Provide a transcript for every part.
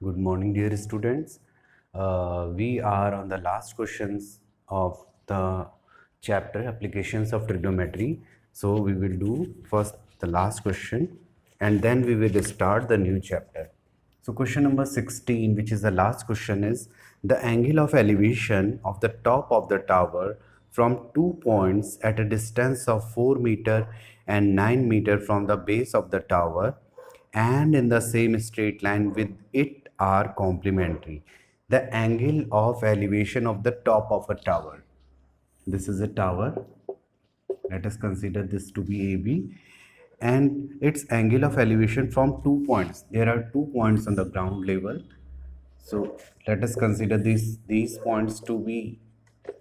Good morning, dear students. We are on the last questions of the chapter Applications of Trigonometry. So we will do first the last question and then we will start the new chapter. So question number 16, which is the last question, is the angle of elevation of the top of the tower from 2 points at a distance of 4 meter and 9 meter from the base of the tower and in the same straight line with it are complementary. The angle of elevation of the top of a tower. This is a tower. Let us consider this to be AB. And its angle of elevation from 2 points. There are 2 points on the ground level. So let us consider these points to be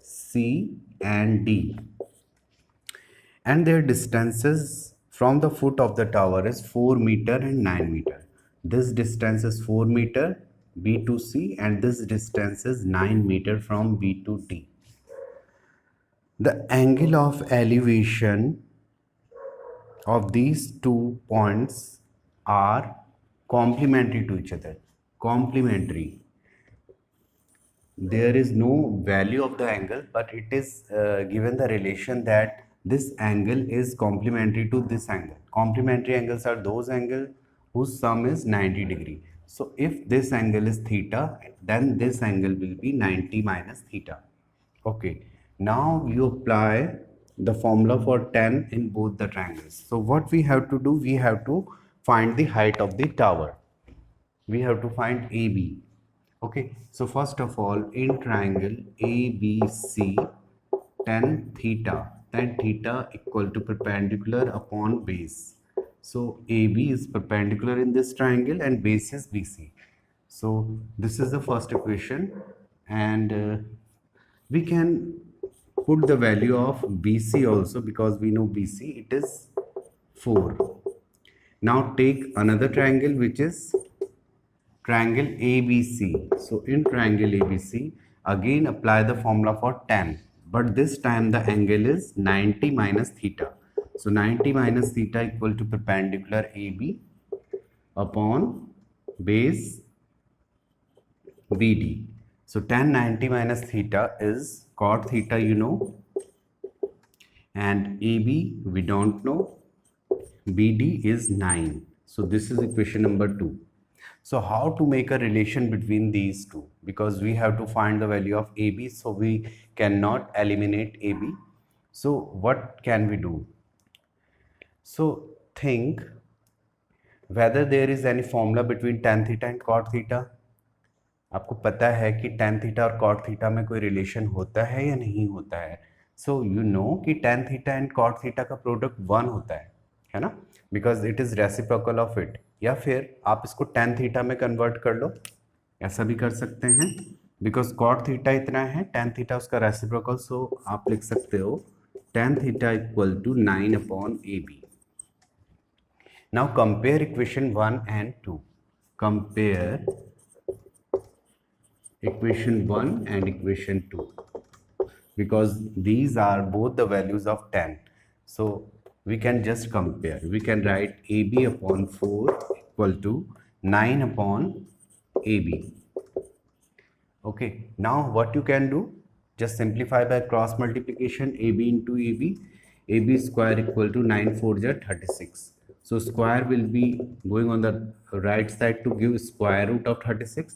C and D. And their distances from the foot of the tower is 4 meter and 9 meter. This distance is 4 meter B to C and this distance is 9 meter from B to D. The angle of elevation of these 2 points are complementary to each other. Complementary. There is no value of the angle, but it is given the relation that this angle is complementary to this angle. Complementary angles are those angles whose sum is 90 degree. So if this angle is theta, then this angle will be 90 minus theta. Okay, now you apply the formula for tan in both the triangles. So what we have to do, we have to find the height of the tower. We have to find AB. Okay, so first of all, in triangle ABC, tan theta equal to perpendicular upon base. So AB is perpendicular in this triangle and base is BC. So this is the first equation, and we can put the value of BC also, because we know BC, it is 4. Now take another triangle, which is triangle ABC. So in triangle ABC, again apply the formula for tan, but this time the angle is 90 minus theta. So 90 minus theta equal to perpendicular AB upon base BD. So tan 90 minus theta is cot theta, you know, and AB we don't know, BD is 9. So this is equation number 2. So how to make a relation between these two? Because we have to find the value of AB, so we cannot eliminate AB. So what can we do? So think whether there is any formula between tan theta and cot theta. आपको पता है कि tan theta और cot theta में कोई relation होता है या नहीं होता है? So you know कि tan theta and cot theta का product 1 होता है ना? Because it is reciprocal of it. या फिर आप इसको tan theta में convert कर लो, ऐसा भी कर सकते हैं, because cot theta इतना है, tan theta उसका reciprocal, so आप लिख सकते हो tan theta equal to 9 upon AB. Now compare equation 1 and 2. Compare equation 1 and equation 2, because these are both the values of tan. So we can just compare. We can write AB upon 4 equal to 9 upon AB. Okay, now what you can do? Just simplify by cross multiplication. AB into AB. AB square equal to 9 4 is 36. So square will be going on the right side to give square root of 36.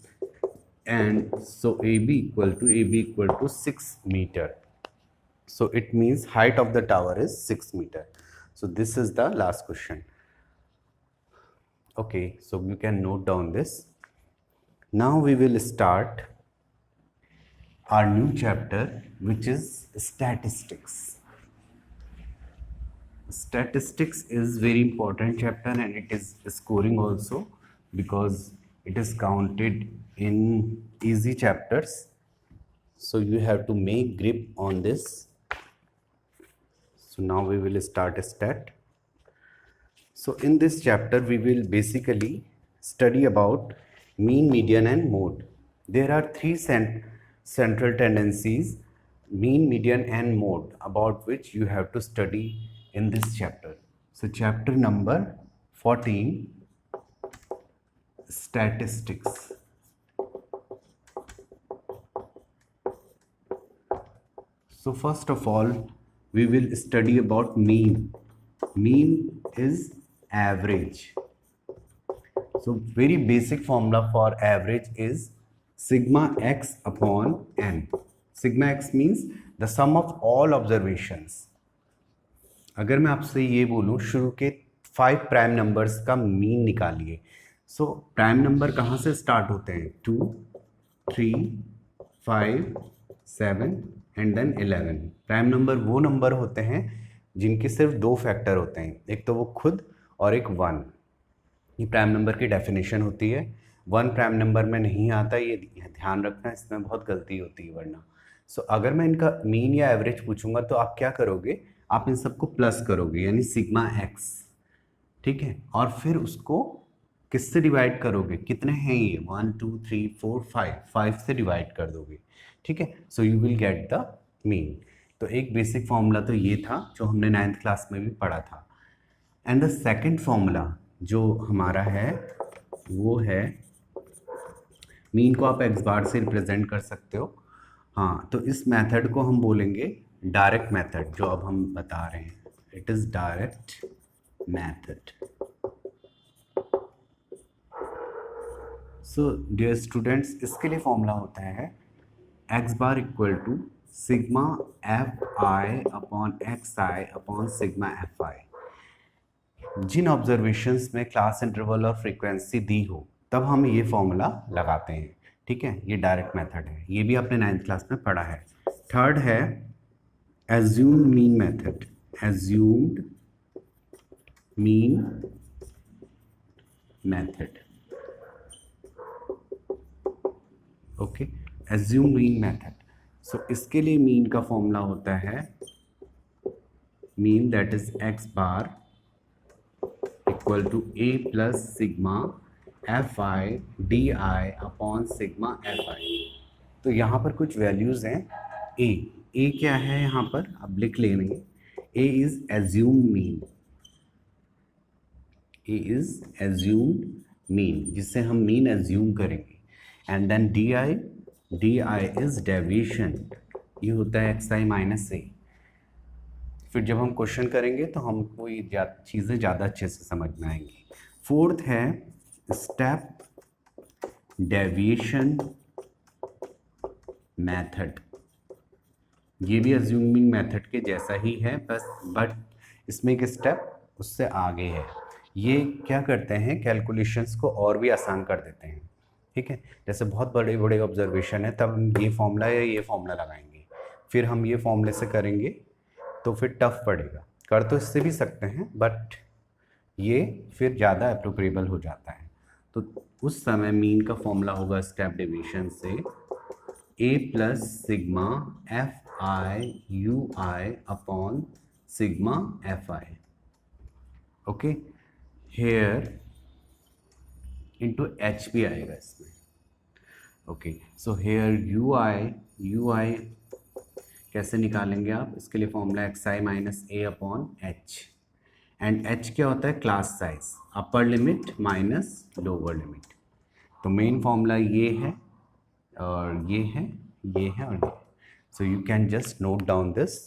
And so AB equal to 6 meter. So it means height of the tower is 6 meter. So this is the last question. Okay, so you can note down this. Now we will start our new chapter, which is statistics. Statistics is very important chapter, and it is scoring also, because it is counted in easy chapters. So you have to make grip on this. So now we will start a stat. So in this chapter we will basically study about mean, median and mode. There are three central tendencies, mean, median and mode, about which you have to study in this chapter. So chapter number 14, statistics. So first of all, we will study about mean. Mean is average. So very basic formula for average is sigma x upon n. Sigma x means the sum of all observations. अगर मैं आपसे ये बोलूँ शुरू के 5 prime numbers का mean निकालिए, so prime number कहाँ से स्टार्ट होते हैं? 2, 3, 5, 7 एंड देन 11. प्राइम नंबर वो नंबर होते हैं जिनके सिर्फ 2 फैक्टर होते हैं, एक तो वो खुद और एक 1. ये प्राइम नंबर की डेफिनेशन होती है. 1 प्राइम नंबर में नहीं आता, ये ध्यान रखना, इसमें बहुत गलती होती है वरना. सो अगर मैं इनका मीन या एवरेज पूछूंगा तो आप क्या करोगे? आप इन सबको प्लस करोगे, यानी सिग्मा एक्स, ठीक है, और फिर उसको किससे डिवाइड करोगे? कितने हैं ये? 1, 2, 3, 4, 5 से डिवाइड कर दोगे, ठीक है. So you will get the mean. तो एक बेसिक फॉर्मूला तो ये था जो हमने 9th क्लास में भी पढ़ा था. एंड द सेकेंड फॉर्मूला जो हमारा है वो है, मीन को आप एक्स बार से रिप्रेजेंट कर सकते हो. हाँ, तो इस मेथड को हम बोलेंगे डायरेक्ट मेथड, जो अब हम बता रहे हैं. It is direct method. So dear students, इसके लिए फॉर्मूला होता है x bar equal to sigma F i upon x i upon sigma F i. जिन ऑब्जर्वेशंस में क्लास इंटरवल और फ्रीक्वेंसी दी हो तब हम ये फॉर्मूला लगाते हैं, ठीक है. ये डायरेक्ट मेथड है, ये भी आपने 9th क्लास में पढ़ा है. थर्ड है assumed mean method. assumed mean method. Okay, assumed mean method. So इसके लिए मीन का फॉर्मूला होता है mean that is x bar equal to a plus sigma F I D I upon sigma F i. तो यहाँ पर कुछ values हैं. ए क्या है यहाँ पर अब लिख लेंगे. A is assumed mean. A is assumed mean, जिससे हम मीन एज्यूम करेंगे. And then D I is deviation. ये होता है एक्स आई माइनस ए. फिर जब हम क्वेश्चन करेंगे तो हमको ये चीज़ें ज़्यादा अच्छे से समझ में आएंगी. फोर्थ है स्टेप डेविएशन मेथड. ये भी अज्यूमिंग मेथड के जैसा ही है, बट इसमें एक स्टेप उससे आगे है. ये क्या करते हैं, कैलकुलेशंस को और भी आसान कर देते हैं, ठीक है. जैसे बहुत बड़े बड़े ऑब्जर्वेशन है तब हम ये फॉर्मूला या ये फॉर्मूला लगाएंगे, फिर हम ये फॉर्मूले से करेंगे तो फिर टफ पड़ेगा. कर तो इससे भी सकते हैं बट ये फिर ज़्यादा अप्रोप्रिएबल हो जाता है. तो उस समय मीन का फॉर्मूला होगा स्टेप डेविएशन से A plus sigma F I U I upon sigma F I. Okay, here into H भी आएगा इसमें. Okay, so here U I कैसे निकालेंगे आप? इसके लिए formula X I minus A upon H. And H क्या होता है? Class size, upper limit minus lower limit. तो मेन फॉर्मूला ये है और ये है, ये है और ये. So you can just note down this.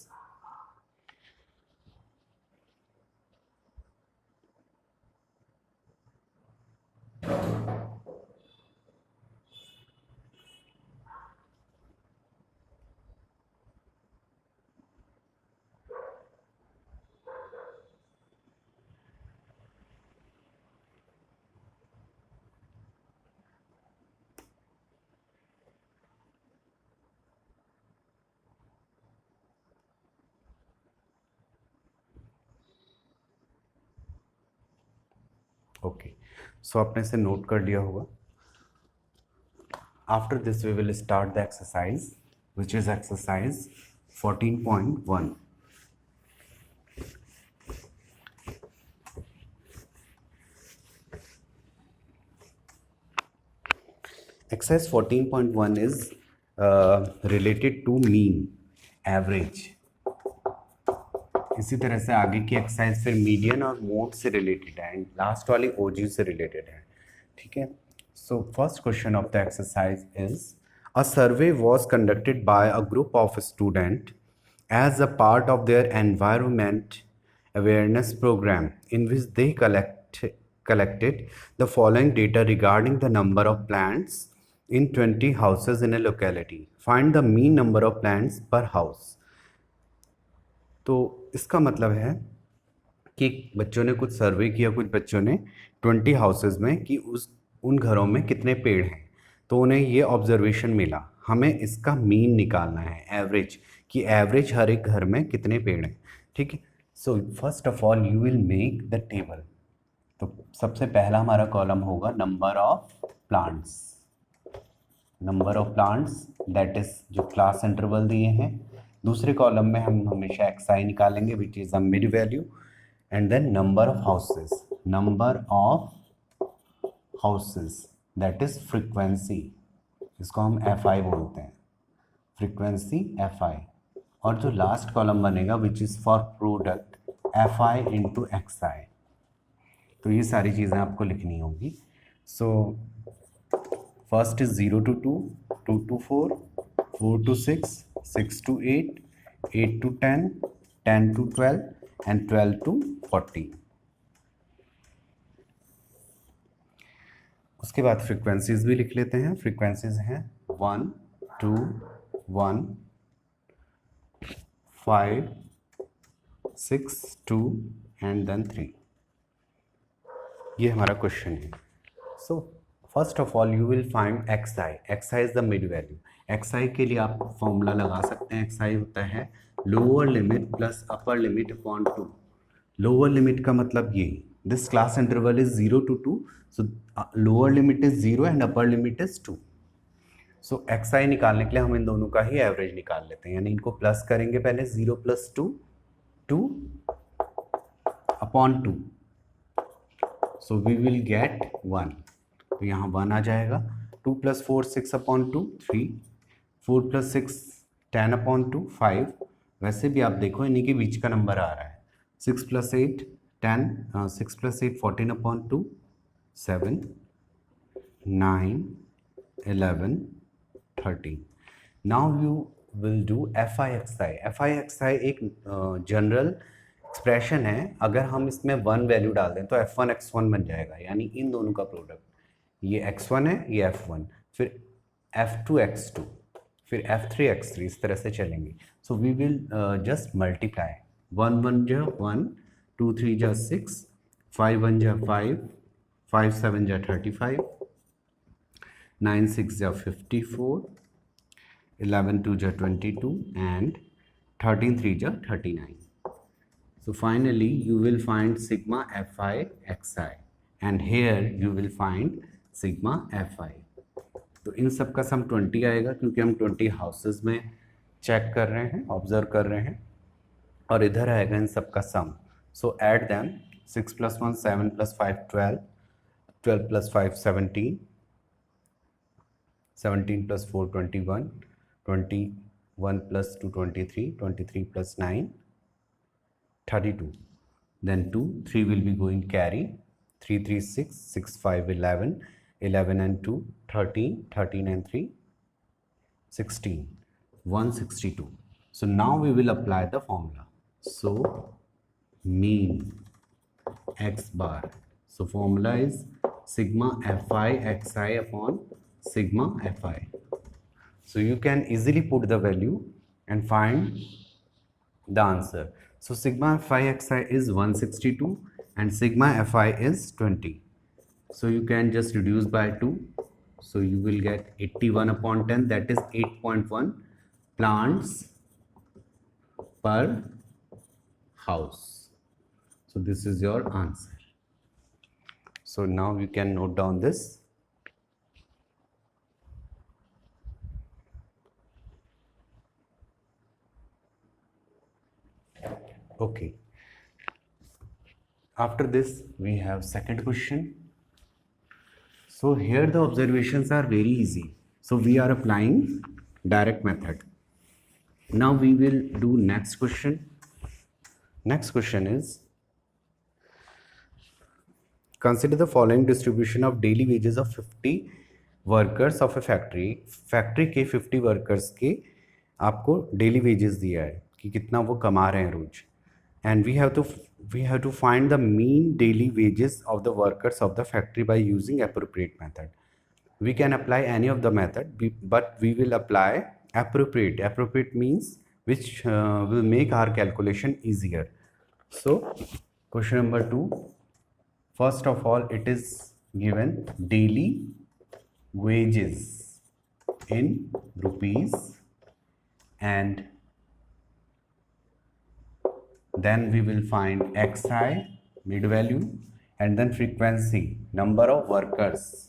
Okay, so आपने इसे नोट कर लिया होगा. After this we will start the exercise which is exercise 14.1. Exercise 14.1 is related to mean, average. इसी तरह से आगे की एक्सरसाइज फिर मीडियन और मोड से रिलेटेड है एंड लास्ट वाली ओजी से रिलेटेड है, ठीक है. So first question of the exercise is a survey was conducted by a group of student as a part of their environment awareness program, in which they collected the following data regarding the number of plants in 20 houses in a locality. Find the mean number of plants per house. तो इसका मतलब है कि बच्चों ने कुछ सर्वे किया, कुछ बच्चों ने 20 हाउसेज में कि उन घरों में कितने पेड़ हैं, तो उन्हें ये ऑब्जर्वेशन मिला. हमें इसका मीन निकालना है, एवरेज, कि एवरेज हर एक घर में कितने पेड़ हैं. ठीक है. So first of all you will make the table. तो सबसे पहला हमारा कॉलम होगा number of plants. Number of plants that is जो क्लास इंटरवल दिए हैं. दूसरे कॉलम में हम हमेशा xi निकालेंगे which is a mid value, and then number of houses. Number of houses that is frequency, इसको हम fi बोलते हैं, फ्रीक्वेंसी fi. और जो लास्ट कॉलम बनेगा which is for product fi into xi. तो ये सारी चीज़ें आपको लिखनी होगी. So first is 0 to 2, 2 to 4, 4 to 6, 6 to 8, 8 to 10, 10 to 12 and 12 to 40. उसके बाद फ्रीक्वेंसीज भी लिख लेते हैं. फ्रीक्वेंसीज हैं 1, 2, 1, 5, 6, 2 एंड देन 3. ये हमारा क्वेश्चन है. So first of all you will find xi. xi is the mid value. xi के लिए आप फॉर्मूला लगा सकते हैं. xi होता है lower limit plus upper limit upon 2. Lower limit का मतलब ये, this class interval is 0 to 2, so lower limit is 0 and upper limit is 2. So xi निकालने के लिए हम इन दोनों का ही एवरेज निकाल लेते हैं, यानी इनको प्लस करेंगे पहले. 0 + 2, 2 upon 2, so we will get 1. तो यहाँ 1 आ जाएगा. 2 + 4 6 अपॉन 2 3, 4 + 6 10 अपॉन 2 5. वैसे भी आप देखो इन्हीं के बीच का नंबर आ रहा है. 6 + 8 10, 6 + 8 14 upon 2 7, 9 11 13. Now you will do fi xi. fi xi एक जनरल एक्सप्रेशन है. अगर हम इसमें 1 वैल्यू डाल दें तो f1 x1 बन जाएगा, यानी इन दोनों का प्रोडक्ट. ये x1 है, ये f1, फिर f2 x2, फिर f3 x3, इस तरह से चलेंगे. So we will just multiply. 1 1 जा 1, 2 3 जा 6, 5 1 जा 5, 5 7 जा 35, 9 6 जा 54, 11 2 जा 22 एंड 13 3 जा 39. So finally you will find sigma fi xi and here you will find sigma fi. तो इन सब का सम 20 आएगा क्योंकि हम 20 हाउसेज में चेक कर रहे हैं, ऑब्जर्व कर रहे हैं, और इधर आएगा इन सब का सम. So add them. 6 + 1 7 + 5 12, 12 + 5 17, 17 + 4 21, 21 + 2 23, 23 + 9 32. Then 2 3 will be going carry. 3 3 6, 6 5 11, 11 and 2 13, 13 and 3 16, 162. So now we will apply the formula. So mean x bar. So formula is sigma fi xi upon sigma fi. So you can easily put the value and find the answer. So sigma fi xi is 162 and sigma fi is 20. So you can just reduce by 2. So you will get 81 upon 10, that is 8.1 plants per house. So this is your answer. So now you can note down this. Okay. After this we have second question. So here the observations are very easy. So we are applying direct method. Now we will do next question. Next question is, consider the following distribution of daily wages of 50 workers of a factory. Factory के 50 workers के आपको daily wages दिया है कि कितना वो कमा रहे हैं रोज. And we have to find the mean daily wages of the workers of the factory by using appropriate method. We can apply any of the method, but we will apply appropriate. Appropriate means which will make our calculation easier. So question number 2, first of all it is given daily wages in rupees, and then we will find xi mid value, and then frequency, number of workers.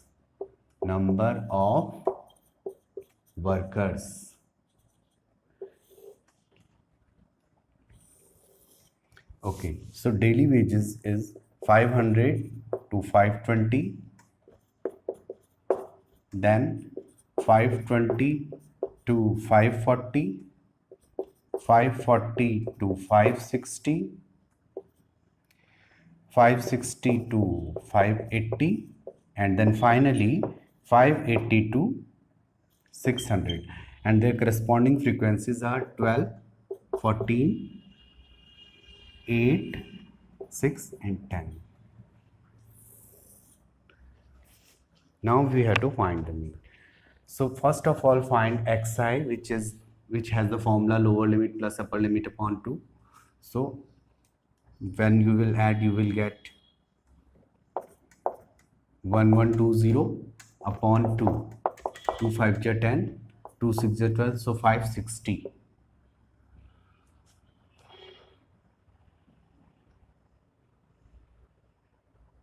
Okay, so daily wages is 500 to 520, then 520 to 540, 540 to 560, 560 to 580, and then finally 580 to 600, and their corresponding frequencies are 12, 14, 8, 6 and 10. Now we have to find the mean. So first of all find xi, which has the formula lower limit plus upper limit upon 2. So when you will add, you will get 1120 upon 2, 2 5 is 10, 2 6 is 12, so 560.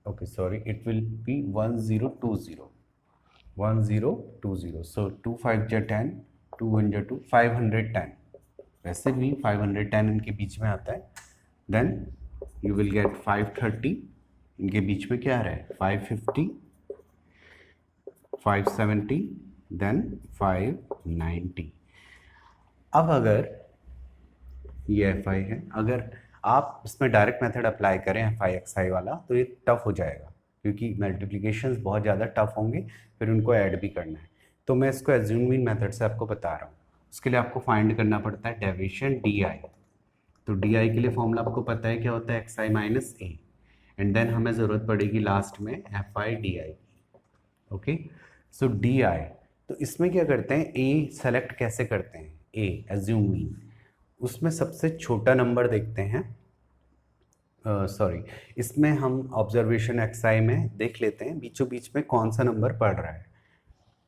Okay, sorry, it will be 1020, 1020. So 2 5 is 10, 2 1 is 2, 510. वैसे भी 510 इनके बीच में आता है. Then you will get 530, इनके बीच में क्या आ रहा है, 550, 570, then 590. अब अगर ये FI है, अगर आप इसमें डायरेक्ट मेथड अप्लाई करें FI XI वाला, तो ये टफ हो जाएगा क्योंकि मल्टीप्लिकेशंस बहुत ज़्यादा टफ होंगे, फिर उनको ऐड भी करना है. तो मैं इसको एज्यूम मीन मेथड से आपको बता रहा हूँ. उसके लिए आपको फाइंड करना पड़ता है डेविएशन DI. तो DI के लिए फॉर्मूला आपको पता है क्या होता है, XI minus A, and then हमें ज़रूरत पड़ेगी लास्ट में FI DI. Okay, so DI. तो इसमें क्या करते हैं, A सेलेक्ट कैसे करते हैं, A एज्यूम मीन, उसमें सबसे छोटा नंबर देखते हैं. सॉरी, इसमें हम ऑब्जर्वेशन XI में देख लेते हैं बीचों बीच में कौन सा नंबर पढ़ रहा है.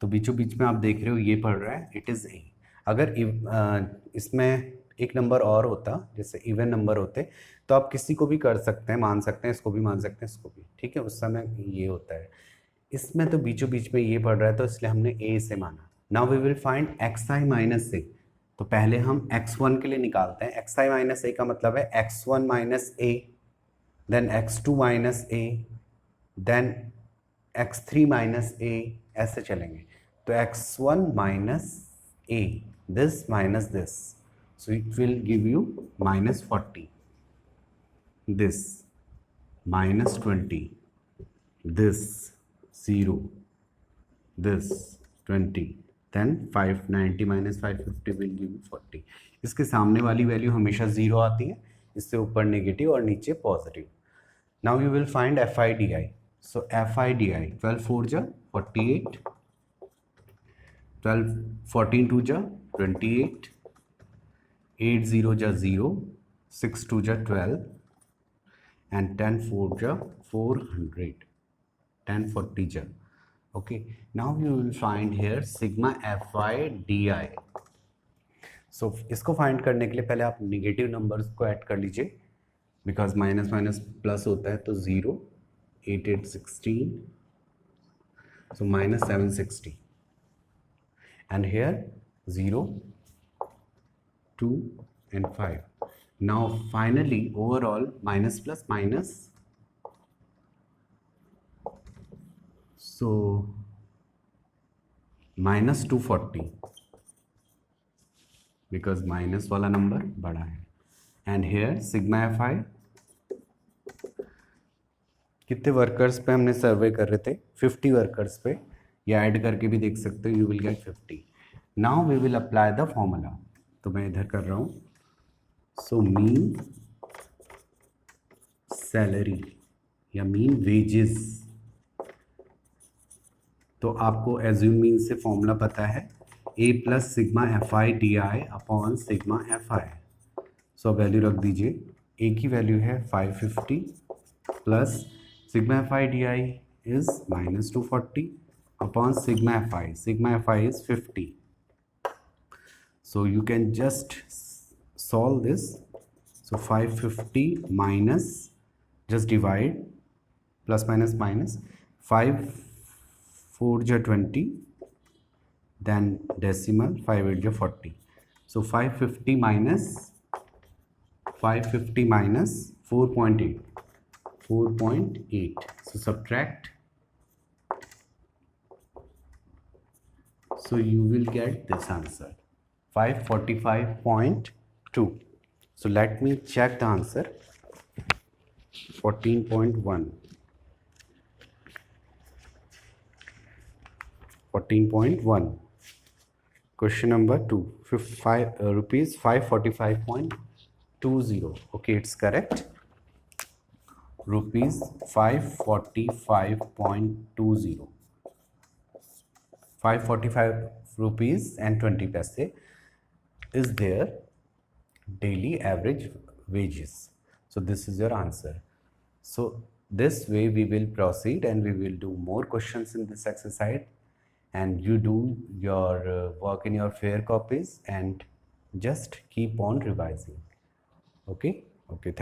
तो बीचों बीच में आप देख रहे हो ये पढ़ रहा है, इट इज़ A. अगर इसमें एक नंबर और होता, जैसे इवन नंबर होते, तो आप किसी को भी कर सकते हैं, मान सकते हैं, इसको भी मान सकते हैं, इसको भी, ठीक है, उस समय ये होता है. इसमें तो बीचों बीच में ये पढ़ रहा है, तो इसलिए हमने A से माना. Now we will find XI minus A. तो पहले हम x1 के लिए निकालते हैं. XI माइनस A का मतलब है x1 minus A, then x2 minus A, then x3 minus A, ऐसे चलेंगे. तो x1 minus A, this minus this, so it will give you minus 40, this minus 20, this 0, this 20, then 590 minus 550 will give you 40. इसके सामने वाली value हमेशा 0 आती है, इससे ऊपर नेगेटिव और नीचे positive. Now you will find FI DI. So FI DI 12 4 जा 48, 12 14 2 जा 28, 8 0 जा 0, 6 2 जा 12, and 10 4 जा 400, 10 40 जा. Okay, now you will find here sigma FI DI. So इसको फाइंड करने के लिए पहले आप नेगेटिव नंबर्स को ऐड कर लीजिए, बिकॉज माइनस माइनस प्लस होता है. तो 0, 8 8 16, so minus 760, and here 0, 2 and 5. Now finally overall minus plus minus, so minus 240, because minus वाला नंबर बड़ा है. एंड हेयर सिग्मा FI, कितने वर्कर्स पे हमने सर्वे कर रहे थे, 50 वर्कर्स पे, या ऐड करके भी देख सकते हो, you will get 50. Now we will apply the formula. तो मैं इधर कर रहा हूँ सो मीन सैलरी या मीन वेजेस, तो आपको एज्यूम मीन से फॉर्मूला पता है, A plus sigma F I D I upon sigma F I. So value रख दीजिए, ए की वैल्यू है 550 plus sigma F I D I is -240 upon sigma F I is 50। So you can just solve this. So 550 minus, just divide, plus minus minus, 5 4 ja 20, then decimal, 5 8 ja 40. So 550 minus 4.8, 4.8. So subtract. So you will get this answer, 545.2. So let me check the answer. 14.1, 14.1. Question number 2, rupees 545.20. Okay, it's correct. Rupees 545.20. 545 rupees and 20 paise is their daily average wages. So this is your answer. So this way we will proceed and we will do more questions in this exercise, and you do your work in your fair copies and just keep on revising. Okay,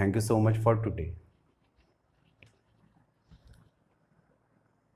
thank you so much for today.